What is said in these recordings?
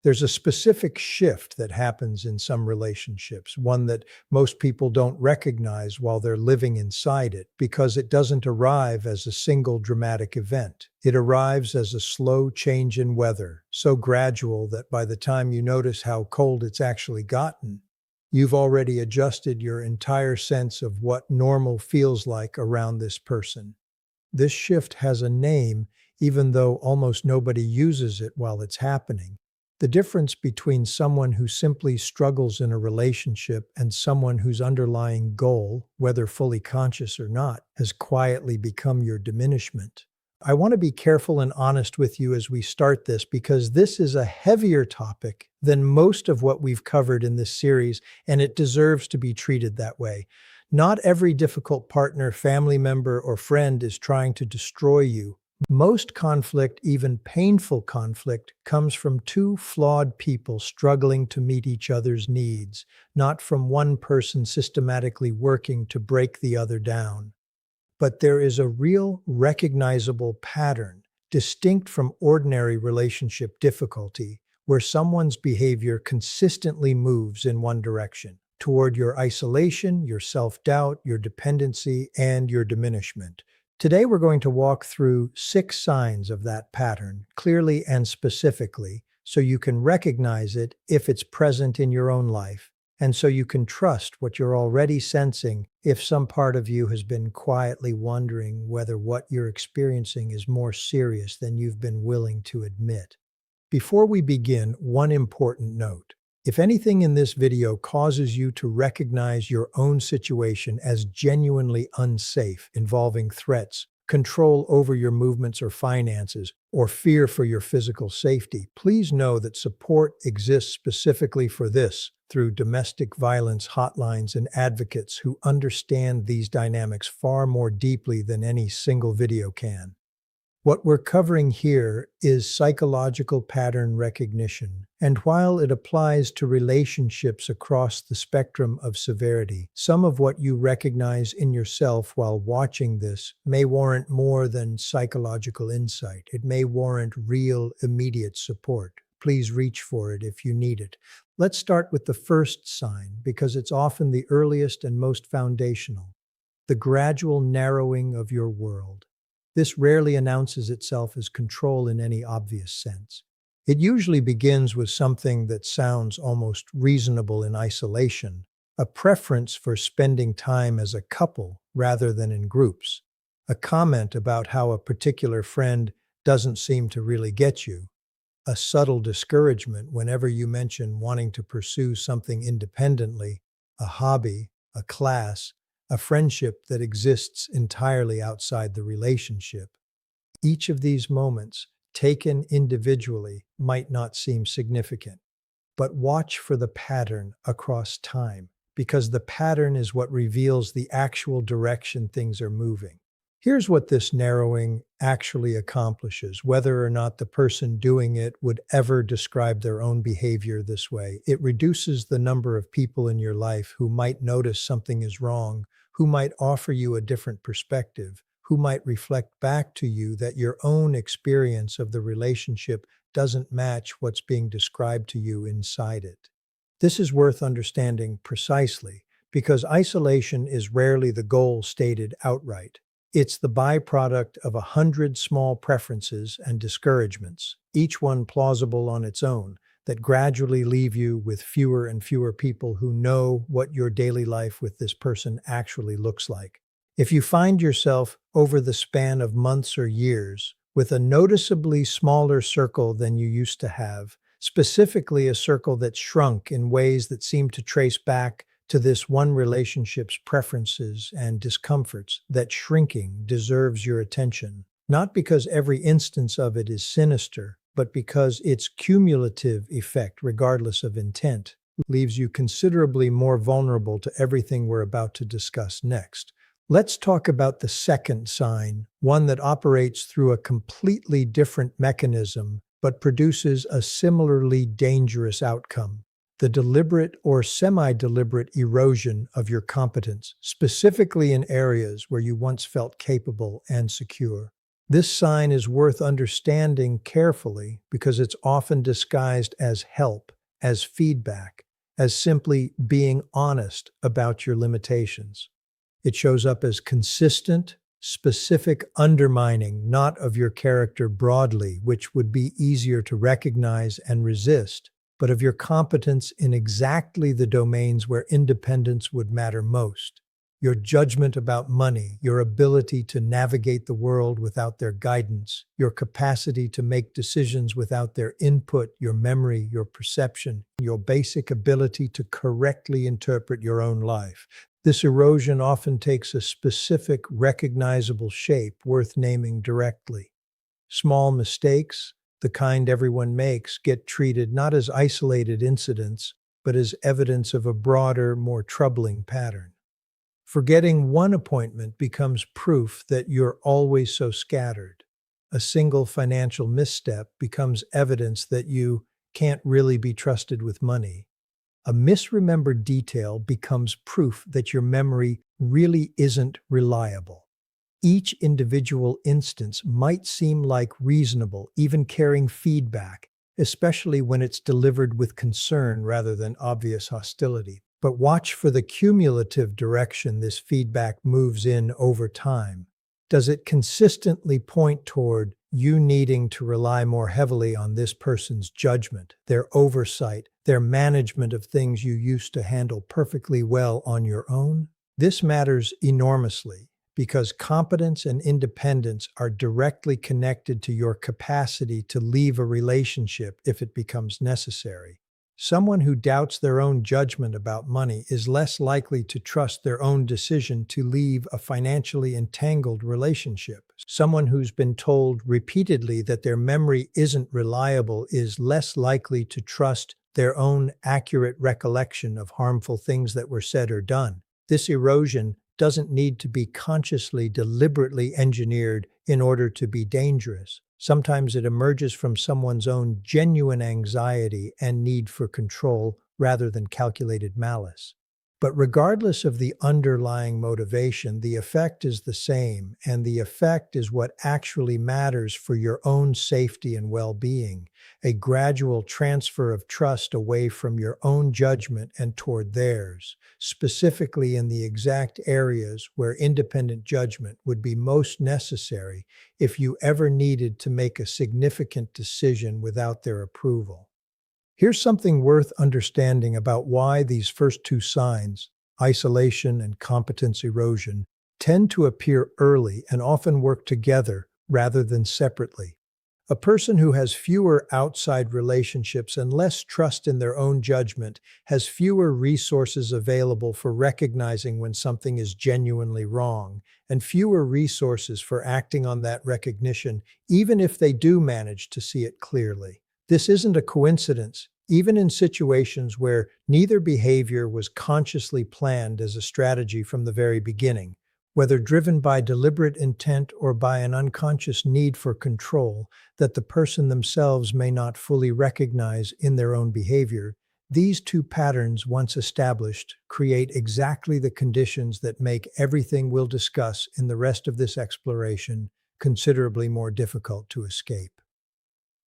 There's a specific shift that happens in some relationships, one that most people don't recognize while they're living inside it, because it doesn't arrive as a single dramatic event. It arrives as a slow change in weather, so gradual that by the time you notice how cold it's actually gotten, you've already adjusted your entire sense of what normal feels like around this person. This shift has a name, even though almost nobody uses it while it's happening. The difference between someone who simply struggles in a relationship and someone whose underlying goal, whether fully conscious or not, has quietly become your diminishment. I want to be careful and honest with you as we start this, because this is a heavier topic than most of what we've covered in this series, and it deserves to be treated that way. Not every difficult partner, family member, or friend is trying to destroy you. Most conflict, even painful conflict, comes from two flawed people struggling to meet each other's needs, not from one person systematically working to break the other down. But there is a real, recognizable pattern, distinct from ordinary relationship difficulty, where someone's behavior consistently moves in one direction, toward your isolation, your self-doubt, your dependency, and your diminishment. Today, we're going to walk through 6 signs of that pattern, clearly and specifically, so you can recognize it if it's present in your own life, and so you can trust what you're already sensing if some part of you has been quietly wondering whether what you're experiencing is more serious than you've been willing to admit. Before we begin, one important note. If anything in this video causes you to recognize your own situation as genuinely unsafe, involving threats, control over your movements or finances, or fear for your physical safety, please know that support exists specifically for this through domestic violence hotlines and advocates who understand these dynamics far more deeply than any single video can. What we're covering here is psychological pattern recognition, and while it applies to relationships across the spectrum of severity, some of what you recognize in yourself while watching this may warrant more than psychological insight. It may warrant real, immediate support. Please reach for it if you need it. Let's start with the first sign, because it's often the earliest and most foundational: the gradual narrowing of your world. This rarely announces itself as control in any obvious sense. It usually begins with something that sounds almost reasonable in isolation, a preference for spending time as a couple rather than in groups, a comment about how a particular friend doesn't seem to really get you, a subtle discouragement whenever you mention wanting to pursue something independently, a hobby, a class, a friendship that exists entirely outside the relationship. Each of these moments, taken individually, might not seem significant. But watch for the pattern across time, because the pattern is what reveals the actual direction things are moving. Here's what this narrowing actually accomplishes, whether or not the person doing it would ever describe their own behavior this way. It reduces the number of people in your life who might notice something is wrong, who might offer you a different perspective, who might reflect back to you that your own experience of the relationship doesn't match what's being described to you inside it. This is worth understanding precisely, because isolation is rarely the goal stated outright. It's the byproduct of 100 small preferences and discouragements, each one plausible on its own, that gradually leave you with fewer and fewer people who know what your daily life with this person actually looks like. If you find yourself, over the span of months or years, with a noticeably smaller circle than you used to have, specifically a circle that's shrunk in ways that seem to trace back to this one relationship's preferences and discomforts, that shrinking deserves your attention. Not because every instance of it is sinister, but because its cumulative effect, regardless of intent, leaves you considerably more vulnerable to everything we're about to discuss next. Let's talk about the second sign, one that operates through a completely different mechanism, but produces a similarly dangerous outcome: the deliberate or semi-deliberate erosion of your competence, specifically in areas where you once felt capable and secure. This sign is worth understanding carefully because it's often disguised as help, as feedback, as simply being honest about your limitations. It shows up as consistent, specific undermining, not of your character broadly, which would be easier to recognize and resist, but of your competence in exactly the domains where independence would matter most. Your judgment about money, your ability to navigate the world without their guidance, your capacity to make decisions without their input, your memory, your perception, your basic ability to correctly interpret your own life. This erosion often takes a specific, recognizable shape worth naming directly. Small mistakes, the kind everyone makes, get treated not as isolated incidents, but as evidence of a broader, more troubling pattern. Forgetting one appointment becomes proof that you're always so scattered. A single financial misstep becomes evidence that you can't really be trusted with money. A misremembered detail becomes proof that your memory really isn't reliable. Each individual instance might seem like reasonable, even carrying feedback, especially when it's delivered with concern rather than obvious hostility. But watch for the cumulative direction this feedback moves in over time. Does it consistently point toward you needing to rely more heavily on this person's judgment, their oversight, their management of things you used to handle perfectly well on your own? This matters enormously because competence and independence are directly connected to your capacity to leave a relationship if it becomes necessary. Someone who doubts their own judgment about money is less likely to trust their own decision to leave a financially entangled relationship. Someone who's been told repeatedly that their memory isn't reliable is less likely to trust their own accurate recollection of harmful things that were said or done. This erosion doesn't need to be consciously, deliberately engineered in order to be dangerous. Sometimes it emerges from someone's own genuine anxiety and need for control rather than calculated malice. But regardless of the underlying motivation, the effect is the same, and the effect is what actually matters for your own safety and well-being, a gradual transfer of trust away from your own judgment and toward theirs, specifically in the exact areas where independent judgment would be most necessary if you ever needed to make a significant decision without their approval. Here's something worth understanding about why these first two signs, isolation and competence erosion, tend to appear early and often work together rather than separately. A person who has fewer outside relationships and less trust in their own judgment has fewer resources available for recognizing when something is genuinely wrong, and fewer resources for acting on that recognition, even if they do manage to see it clearly. This isn't a coincidence, even in situations where neither behavior was consciously planned as a strategy from the very beginning. Whether driven by deliberate intent or by an unconscious need for control that the person themselves may not fully recognize in their own behavior, these two patterns, once established, create exactly the conditions that make everything we'll discuss in the rest of this exploration considerably more difficult to escape.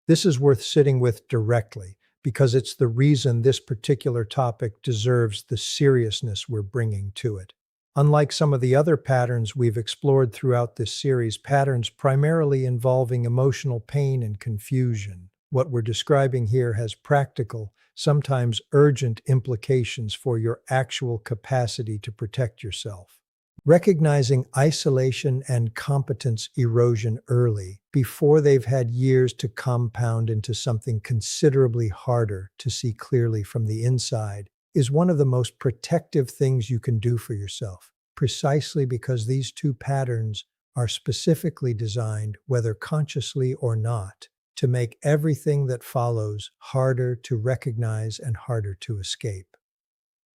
This is worth sitting with directly, because it's the reason this particular topic deserves the seriousness we're bringing to it. Unlike some of the other patterns we've explored throughout this series, patterns primarily involving emotional pain and confusion, what we're describing here has practical, sometimes urgent implications for your actual capacity to protect yourself. Recognizing isolation and competence erosion early, before they've had years to compound into something considerably harder to see clearly from the inside, is one of the most protective things you can do for yourself, precisely because these two patterns are specifically designed, whether consciously or not, to make everything that follows harder to recognize and harder to escape.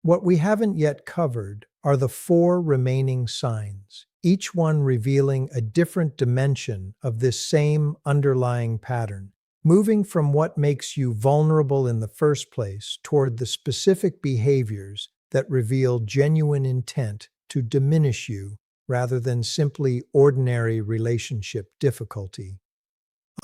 What we haven't yet covered are the 4 remaining signs, each one revealing a different dimension of this same underlying pattern, moving from what makes you vulnerable in the first place toward the specific behaviors that reveal genuine intent to diminish you rather than simply ordinary relationship difficulty.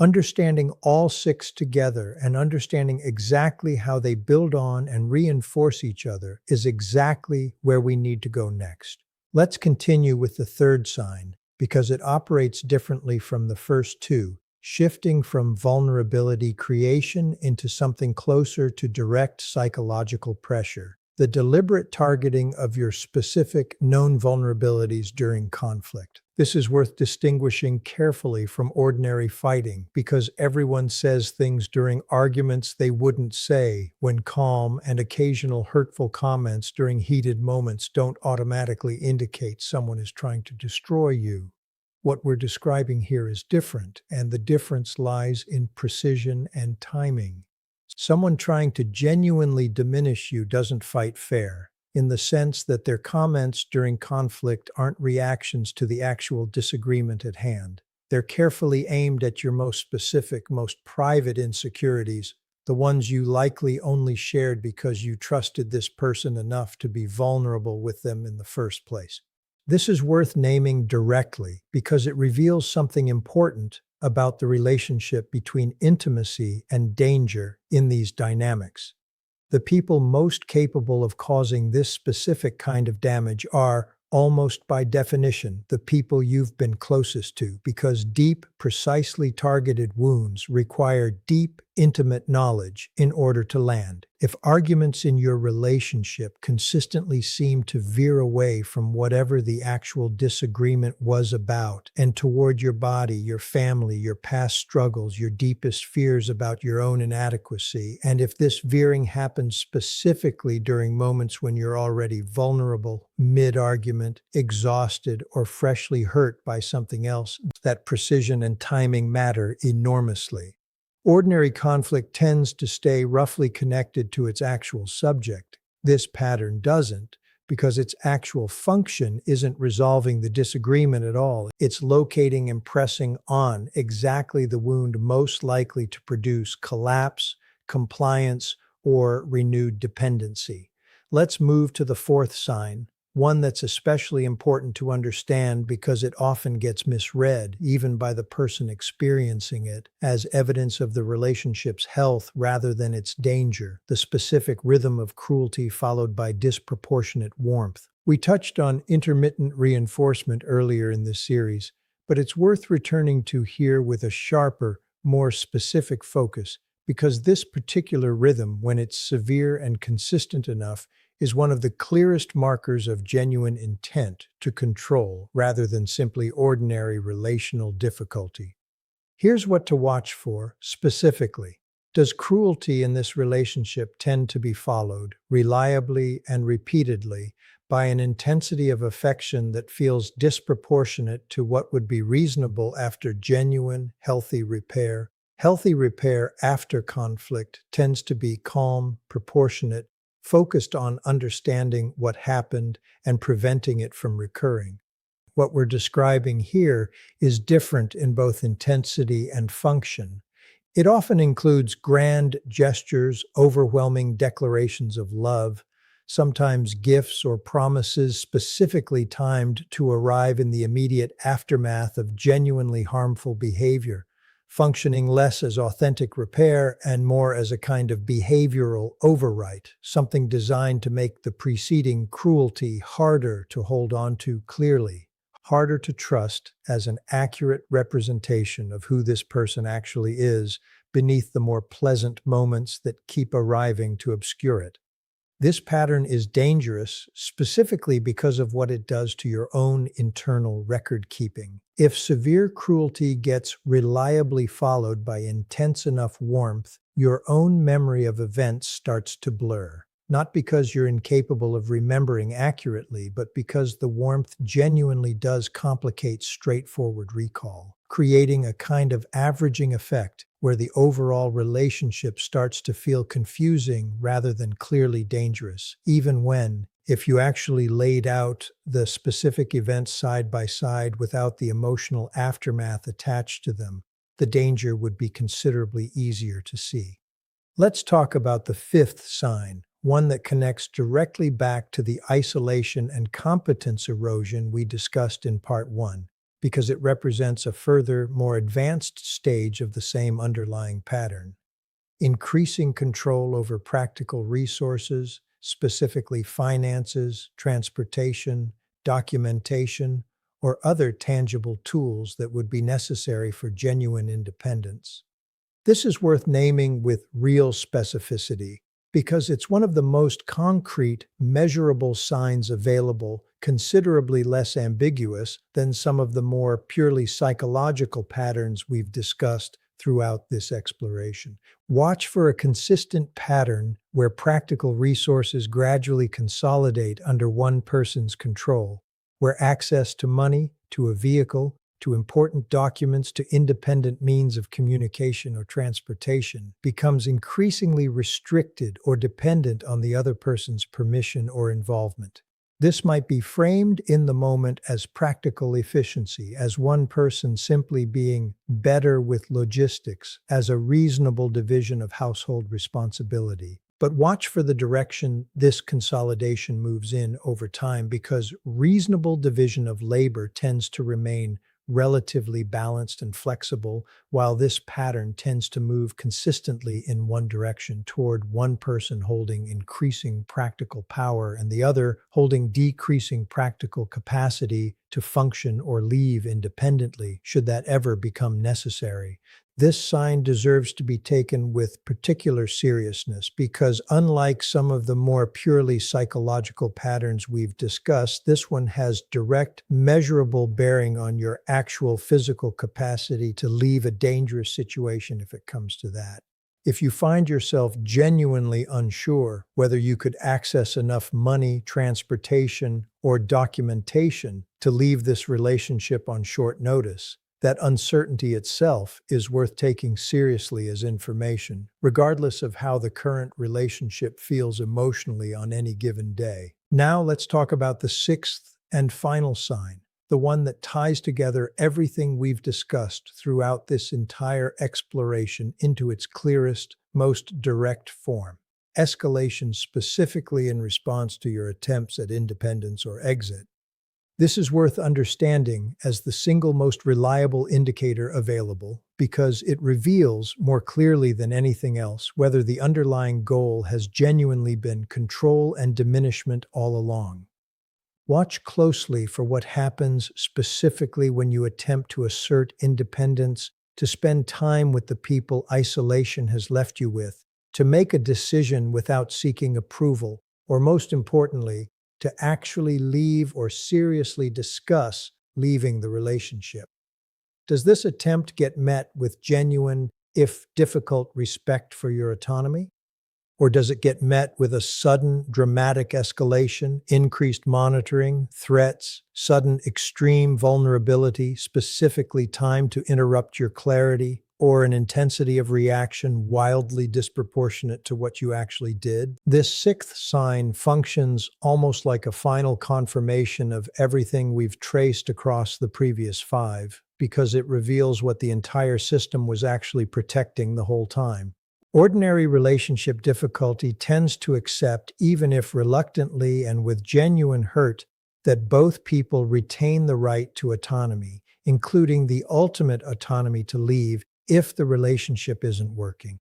Understanding all six together and understanding exactly how they build on and reinforce each other is exactly where we need to go next. Let's continue with the third sign, because it operates differently from the first two, shifting from vulnerability creation into something closer to direct psychological pressure. The deliberate targeting of your specific known vulnerabilities during conflict. This is worth distinguishing carefully from ordinary fighting because everyone says things during arguments they wouldn't say when calm, and occasional hurtful comments during heated moments don't automatically indicate someone is trying to destroy you. What we're describing here is different, and the difference lies in precision and timing. Someone trying to genuinely diminish you doesn't fight fair, in the sense that their comments during conflict aren't reactions to the actual disagreement at hand. They're carefully aimed at your most specific, most private insecurities, the ones you likely only shared because you trusted this person enough to be vulnerable with them in the first place. This is worth naming directly because it reveals something important about the relationship between intimacy and danger in these dynamics. The people most capable of causing this specific kind of damage are, almost by definition, the people you've been closest to, because deep, precisely targeted wounds require deep, intimate knowledge in order to land. If arguments in your relationship consistently seem to veer away from whatever the actual disagreement was about and toward your body, your family, your past struggles, your deepest fears about your own inadequacy, and if this veering happens specifically during moments when you're already vulnerable, mid-argument, exhausted, or freshly hurt by something else, that precision and timing matter enormously. Ordinary conflict tends to stay roughly connected to its actual subject. This pattern doesn't, because its actual function isn't resolving the disagreement at all. It's locating and pressing on exactly the wound most likely to produce collapse, compliance, or renewed dependency. Let's move to the fourth sign, one that's especially important to understand because it often gets misread, even by the person experiencing it, as evidence of the relationship's health rather than its danger, the specific rhythm of cruelty followed by disproportionate warmth. We touched on intermittent reinforcement earlier in this series, but it's worth returning to here with a sharper, more specific focus, because this particular rhythm, when it's severe and consistent enough, is one of the clearest markers of genuine intent to control rather than simply ordinary relational difficulty. Here's what to watch for specifically. Does cruelty in this relationship tend to be followed reliably and repeatedly by an intensity of affection that feels disproportionate to what would be reasonable after genuine, healthy repair? Healthy repair after conflict tends to be calm, proportionate, focused on understanding what happened and preventing it from recurring. What we're describing here is different in both intensity and function. It often includes grand gestures, overwhelming declarations of love, sometimes gifts or promises specifically timed to arrive in the immediate aftermath of genuinely harmful behavior, functioning less as authentic repair and more as a kind of behavioral overwrite, something designed to make the preceding cruelty harder to hold on to clearly, harder to trust as an accurate representation of who this person actually is beneath the more pleasant moments that keep arriving to obscure it. This pattern is dangerous specifically because of what it does to your own internal record keeping. If severe cruelty gets reliably followed by intense enough warmth, your own memory of events starts to blur. Not because you're incapable of remembering accurately, but because the warmth genuinely does complicate straightforward recall, creating a kind of averaging effect where the overall relationship starts to feel confusing rather than clearly dangerous, even when, if you actually laid out the specific events side by side without the emotional aftermath attached to them, the danger would be considerably easier to see. Let's talk about the fifth sign, one that connects directly back to the isolation and competence erosion we discussed in part one, because it represents a further, more advanced stage of the same underlying pattern. Increasing control over practical resources, specifically finances, transportation, documentation, or other tangible tools that would be necessary for genuine independence. This is worth naming with real specificity because it's one of the most concrete, measurable signs available, considerably less ambiguous than some of the more purely psychological patterns we've discussed throughout this exploration. Watch for a consistent pattern where practical resources gradually consolidate under one person's control, where access to money, to a vehicle, to important documents, to independent means of communication or transportation becomes increasingly restricted or dependent on the other person's permission or involvement. This might be framed in the moment as practical efficiency, as one person simply being better with logistics, as a reasonable division of household responsibility. But watch for the direction this consolidation moves in over time because reasonable division of labor tends to remain relatively balanced and flexible, while this pattern tends to move consistently in one direction toward one person holding increasing practical power and the other holding decreasing practical capacity to function or leave independently, should that ever become necessary. This sign deserves to be taken with particular seriousness because, unlike some of the more purely psychological patterns we've discussed, this one has direct, measurable bearing on your actual physical capacity to leave a dangerous situation if it comes to that. If you find yourself genuinely unsure whether you could access enough money, transportation, or documentation to leave this relationship on short notice, that uncertainty itself is worth taking seriously as information, regardless of how the current relationship feels emotionally on any given day. Now let's talk about the sixth and final sign, the one that ties together everything we've discussed throughout this entire exploration into its clearest, most direct form. Escalation, specifically in response to your attempts at independence or exit. This is worth understanding as the single most reliable indicator available because it reveals more clearly than anything else whether the underlying goal has genuinely been control and diminishment all along. Watch closely for what happens specifically when you attempt to assert independence, to spend time with the people isolation has left you with, to make a decision without seeking approval, or most importantly, to actually leave or seriously discuss leaving the relationship. Does this attempt get met with genuine, if difficult, respect for your autonomy? Or does it get met with a sudden, dramatic escalation, increased monitoring, threats, sudden extreme vulnerability, specifically timed to interrupt your clarity, or an intensity of reaction wildly disproportionate to what you actually did? This sixth sign functions almost like a final confirmation of everything we've traced across the previous five, because it reveals what the entire system was actually protecting the whole time. Ordinary relationship difficulty tends to accept, even if reluctantly and with genuine hurt, that both people retain the right to autonomy, including the ultimate autonomy to leave if the relationship isn't working.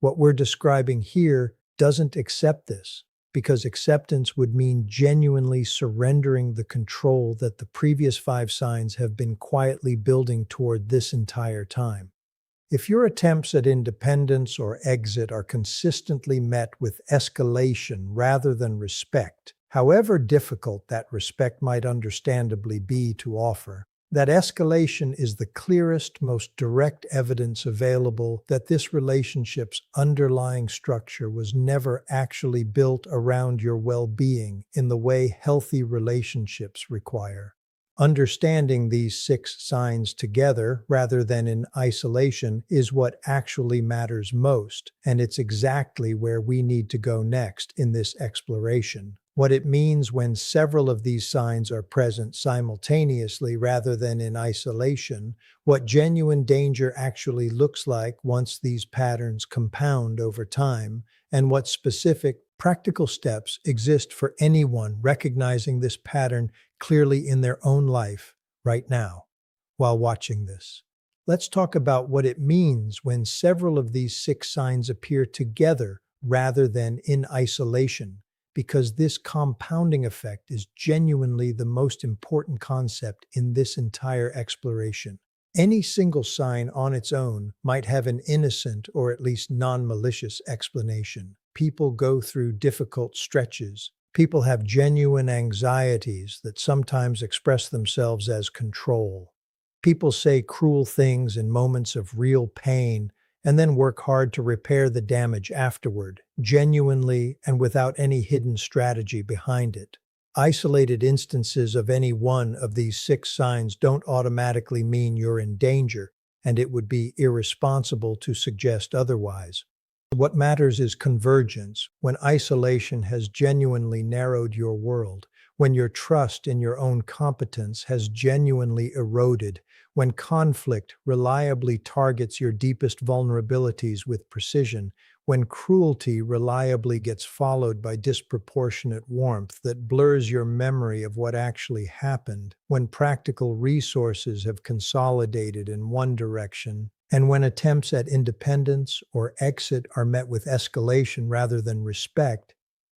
What we're describing here doesn't accept this, because acceptance would mean genuinely surrendering the control that the previous five signs have been quietly building toward this entire time. If your attempts at independence or exit are consistently met with escalation rather than respect, however difficult that respect might understandably be to offer, that escalation is the clearest, most direct evidence available that this relationship's underlying structure was never actually built around your well-being in the way healthy relationships require. Understanding these six signs together, rather than in isolation, is what actually matters most, and it's exactly where we need to go next in this exploration. What it means when several of these signs are present simultaneously rather than in isolation, what genuine danger actually looks like once these patterns compound over time, and what specific Practical steps exist for anyone recognizing this pattern clearly in their own life right now while watching this. Let's talk about what it means when several of these six signs appear together rather than in isolation, because this compounding effect is genuinely the most important concept in this entire exploration. Any single sign on its own might have an innocent or at least non-malicious explanation. People go through difficult stretches. People have genuine anxieties that sometimes express themselves as control. People say cruel things in moments of real pain and then work hard to repair the damage afterward, genuinely and without any hidden strategy behind it. Isolated instances of any one of these six signs don't automatically mean you're in danger, and it would be irresponsible to suggest otherwise. What matters is convergence, when isolation has genuinely narrowed your world, when your trust in your own competence has genuinely eroded, when conflict reliably targets your deepest vulnerabilities with precision, when cruelty reliably gets followed by disproportionate warmth that blurs your memory of what actually happened, when practical resources have consolidated in one direction, and when attempts at independence or exit are met with escalation rather than respect.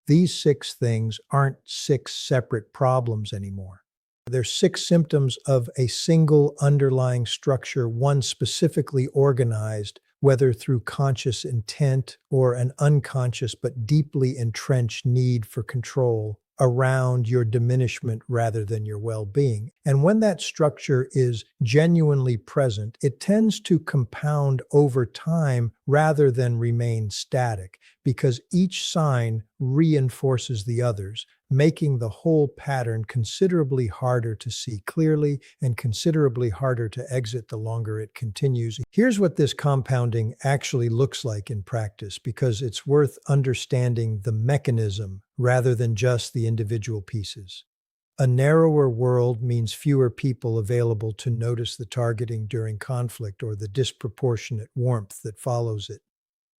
These six things aren't six separate problems anymore. They're six symptoms of a single underlying structure, one specifically organized, whether through conscious intent or an unconscious but deeply entrenched need for control around your diminishment rather than your well-being. And when that structure is genuinely present, it tends to compound over time rather than remain static, because each sign reinforces the others, making the whole pattern considerably harder to see clearly and considerably harder to exit the longer it continues. Here's what this compounding actually looks like in practice, because it's worth understanding the mechanism rather than just the individual pieces. A narrower world means fewer people available to notice the targeting during conflict or the disproportionate warmth that follows it.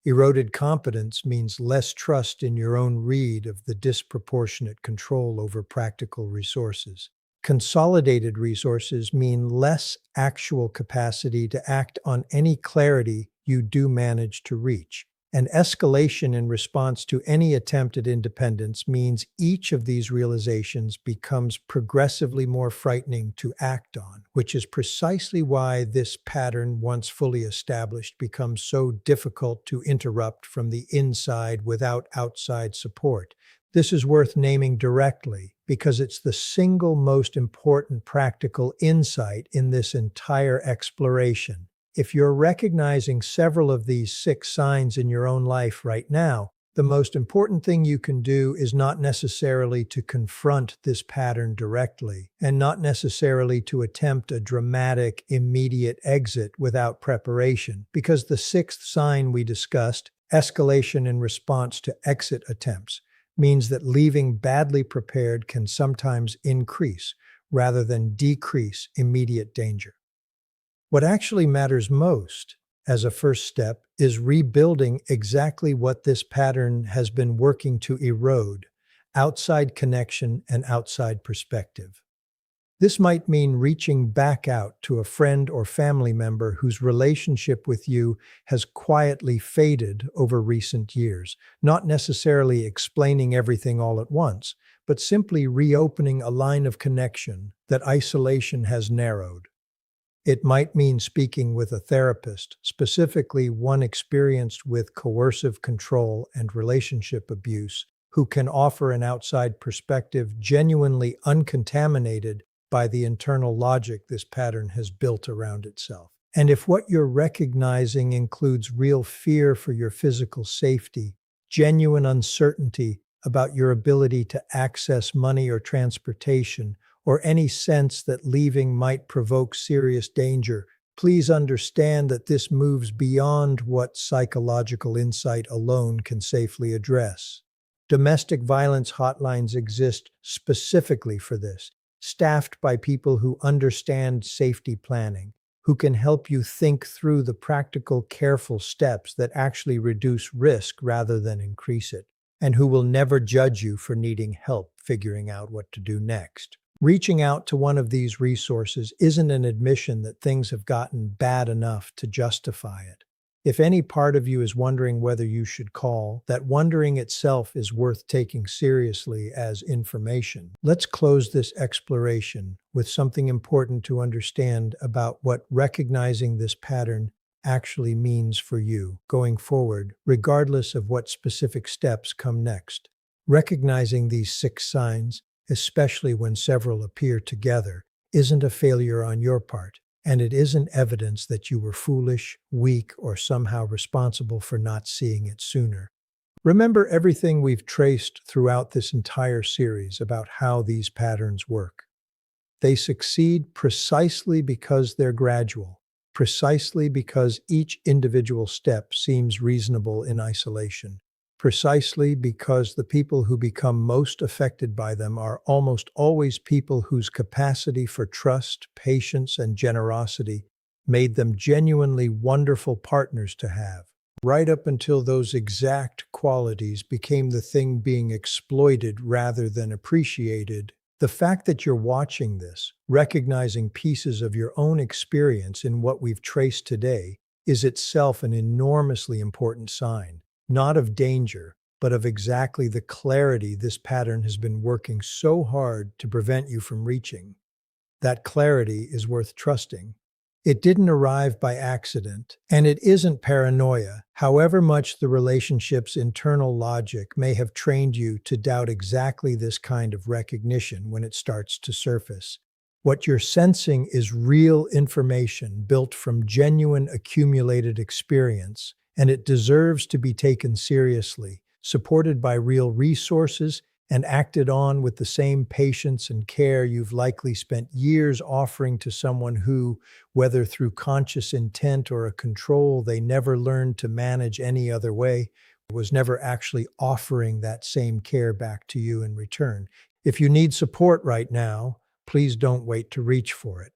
Eroded competence means less trust in your own read of the disproportionate control over practical resources. Consolidated resources mean less actual capacity to act on any clarity you do manage to reach. And escalation in response to any attempt at independence means each of these realizations becomes progressively more frightening to act on, which is precisely why this pattern, once fully established, becomes so difficult to interrupt from the inside without outside support. This is worth naming directly because it's the single most important practical insight in this entire exploration. If you're recognizing several of these six signs in your own life right now, the most important thing you can do is not necessarily to confront this pattern directly, and not necessarily to attempt a dramatic, immediate exit without preparation, because the sixth sign we discussed, escalation in response to exit attempts, means that leaving badly prepared can sometimes increase, rather than decrease, immediate danger. What actually matters most, as a first step, is rebuilding exactly what this pattern has been working to erode: outside connection and outside perspective. This might mean reaching back out to a friend or family member whose relationship with you has quietly faded over recent years, not necessarily explaining everything all at once, but simply reopening a line of connection that isolation has narrowed. It might mean speaking with a therapist, specifically one experienced with coercive control and relationship abuse, who can offer an outside perspective genuinely uncontaminated by the internal logic this pattern has built around itself. And if what you're recognizing includes real fear for your physical safety, genuine uncertainty about your ability to access money or transportation, or any sense that leaving might provoke serious danger, please understand that this moves beyond what psychological insight alone can safely address. Domestic violence hotlines exist specifically for this, staffed by people who understand safety planning, who can help you think through the practical, careful steps that actually reduce risk rather than increase it. and who will never judge you for needing help figuring out what to do next. Reaching out to one of these resources isn't an admission that things have gotten bad enough to justify it. If any part of you is wondering whether you should call, that wondering itself is worth taking seriously as information. Let's close this exploration with something important to understand about what recognizing this pattern actually means for you going forward, regardless of what specific steps come next. Recognizing these 6 signs, especially when several appear together, isn't a failure on your part. And it isn't evidence that you were foolish, weak, or somehow responsible for not seeing it sooner. Remember everything we've traced throughout this entire series about how these patterns work. They succeed precisely because they're gradual, precisely because each individual step seems reasonable in isolation, precisely because the people who become most affected by them are almost always people whose capacity for trust, patience, and generosity made them genuinely wonderful partners to have, right up until those exact qualities became the thing being exploited rather than appreciated. The fact that you're watching this, recognizing pieces of your own experience in what we've traced today, is itself an enormously important sign. Not of danger, but of exactly the clarity this pattern has been working so hard to prevent you from reaching. That clarity is worth trusting. It didn't arrive by accident, and it isn't paranoia, however much the relationship's internal logic may have trained you to doubt exactly this kind of recognition when it starts to surface. What you're sensing is real information built from genuine accumulated experience, and it deserves to be taken seriously, supported by real resources, and acted on with the same patience and care you've likely spent years offering to someone who, whether through conscious intent or a control they never learned to manage any other way, was never actually offering that same care back to you in return. If you need support right now, please don't wait to reach for it.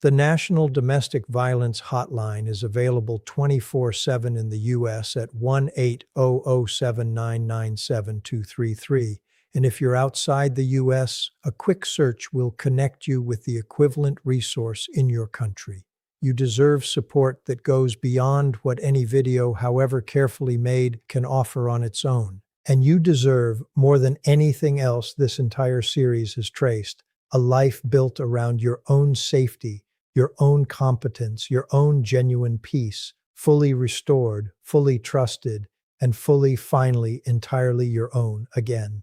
The National Domestic Violence Hotline is available 24/7 in the U.S. at 1-800-799-7233, and if you're outside the U.S., a quick search will connect you with the equivalent resource in your country. You deserve support that goes beyond what any video, however carefully made, can offer on its own. And you deserve, more than anything else this entire series has traced, a life built around your own safety, your own competence, your own genuine peace, fully restored, fully trusted, and fully, finally, entirely your own again.